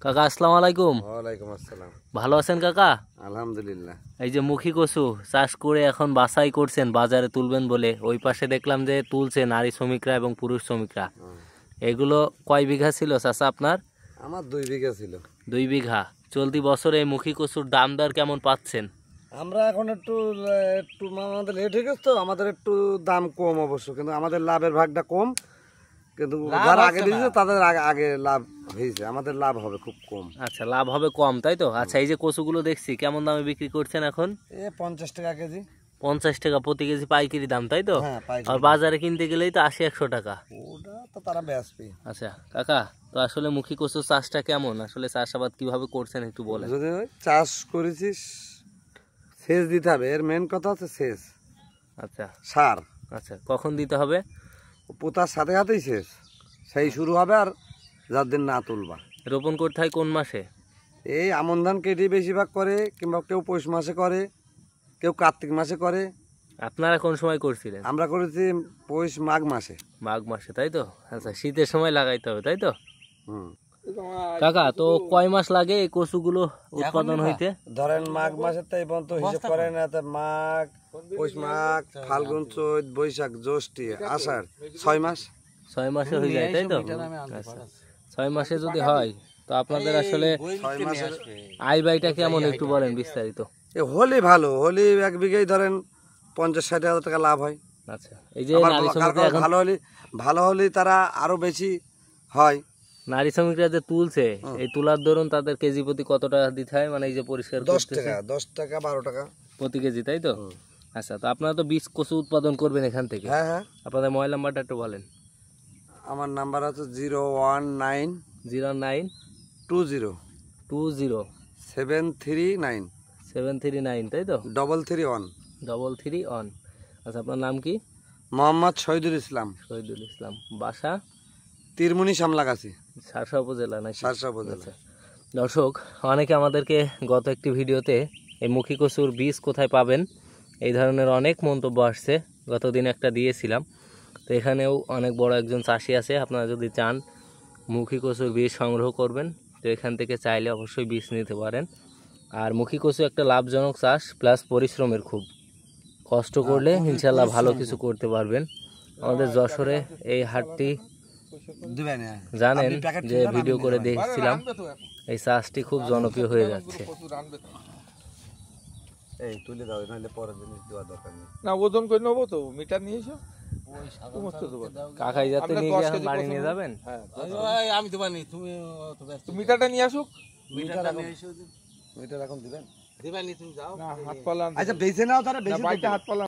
কাকা আসসালামু আলাইকুম। ওয়ালাইকুম আসসালাম। ভালো আছেন কাকা? আলহামদুলিল্লাহ। এই যে মুখী কচু চাষ করে এখন বাছাই করছেন বাজারে তুলবেন বলে, ওই পাশে দেখলাম যে তুলছে নারী শ্রমিকরা এবং পুরুষ শ্রমিকরা। এগুলো কয় বিঘা ছিল চাচা আপনার? আমার 2 বিঘা ছিল। 2 বিঘা। চলতি বছরে এই মুখী কচুর দাম দর কেমন পাচ্ছেন? আমরা এখন একটু আমাদের লেট হয়ে গেছে, তো আমাদের একটু দাম কম অবশ্য, কিন্তু আমাদের লাভের ভাগটা কম। কিন্তু যারা আগে দিয়েছে তাদের আগে লাভ হয়েছে, আমাদের লাভ হবে খুব কম। আচ্ছা, লাভ হবে কম, তাই তো? আচ্ছা, এই যে কচুগুলো দেখছি কেমন দামে বিক্রি করছেন এখন? 50 টাকা কেজি। 50 টাকা প্রতি কেজি পাইকারি দাম, তাই তো? হ্যাঁ, আর বাজারে কিনতে গেলেই তো 80-100 টাকা। ওটা তো তারা বেচবে। আচ্ছা কাকা, তো আসলে মুখী কচু চাষটা কেমন, আসলে চাষাবাদ কিভাবে করছেন একটু বলেন। যদি চাষ করেছিস সেচ দিতে হবে, এর মেন কথা হচ্ছে সেচ। আচ্ছা সার আচ্ছা, কখন দিতে হবে? পোতার সাথে সাথেই সেচ, সেই শুরু হবে। আর যার দিন না তুলবা, রোপণ করতে হয় কোন মাসে? এই আমন ধান কেটে বেশিরভাগ করে, কিংবা কেউ পৌষ মাসে করে, কেউ কার্তিক মাসে করে। আপনারা কোন সময় করছিলেন? আমরা করেছি পৌষ মাঘ মাসে। মাঘ মাসে, তাই তো? আচ্ছা, শীতের সময় লাগাইতে হবে, তাই তো? হুম। কাকা, তো কয় মাস লাগে এই কচুগুলো উৎপাদন হইতে? ধরেন মাঘ মাসের তাই পর্যন্ত হিসেব করেন, মাঘ, পৌষ মাঘ, ফাল্গুন, চৈত, বৈশাখ, জ্যৈষ্ঠী, আষাঢ়, 6 মাস। 6 মাসে হয়ে যায়, তাই তো? আচ্ছা, 6 মাসে যদি হয় তো আপনাদের আসলে 6 মাসের আয় ব্যয়টা কেমন একটু বলেন বিস্তারিত। হলি ভালো, হলি 1 বিঘায় ধরেন 50-60 হাজার টাকা লাভ হয়। আচ্ছা, এই যে আবার নারী শ্রমিকরা এখন ভালো হলে তারা আরো বেশি হয়। নারী শ্রমিকরা যে তুলছে, এই তুলার দরুন তাদের কেজি প্রতি কত টাকা দিতে হয়, মানে এই যে পরিষ্কার 10 টাকা 12 টাকা প্রতি কেজি, তাই তো? আচ্ছা, তো আপনারা তো বীজ কচু উৎপাদন করবেন এখান থেকে। হ্যাঁ হ্যাঁ। আপনাদের মোবাইল নাম্বারটা একটু বলেন। আমার নাম্বার হচ্ছে 019 09 20 20 739 739, তাই তো? 331। 331। আচ্ছা, আপনার নাম কি? মোহাম্মদ শহীদুল ইসলাম। শহীদুল ইসলাম। বাসা? তিরমুনি সামলাগাছি, শার্শা উপজেলা নাকি? শার্শা উপজেলা। আচ্ছা, দর্শক অনেকে আমাদেরকে গত একটি ভিডিওতে এই মুখী কচুর বীজ কোথায় পাবেন এই ধরনের অনেক মন্তব্য আসছে। গতদিন একটা দিয়েছিলাম, তো এখানেও অনেক বড় একজন চাষি আছে। আপনারা যদি চান মুখী কচুর বীজ সংগ্রহ করবেন, তো এখান থেকে চাইলে অবশ্যই বীজ নিতে পারেন। আর মুখী কচু একটা লাভজনক চাষ, প্লাস পরিশ্রমের, খুব কষ্ট করলে ইনশাল্লাহ ভালো কিছু করতে পারবেন। আমাদের যশোরে এই হাটটি জানেন যে ভিডিও করে দেখছিলাম, এই চাষটি খুব জনপ্রিয় হয়ে যাচ্ছে। এই তুলে দাও, নাহলে পরের জিনিস দেওয়া দরকার নেই। না, ওজন করে নেবো তো, মিটার নিয়ে এসো। কাকাই যাতে নিয়ে গিয়ে বাড়ি নিয়ে যাবেন। আমি তো পারি, তুমি মিটারটা নিয়ে আসুক। মিটার এখন দিবেন? তুমি যাও, হাত পালা। আচ্ছা বেঁচে নাও, তারা বেঁচে হাত পালা।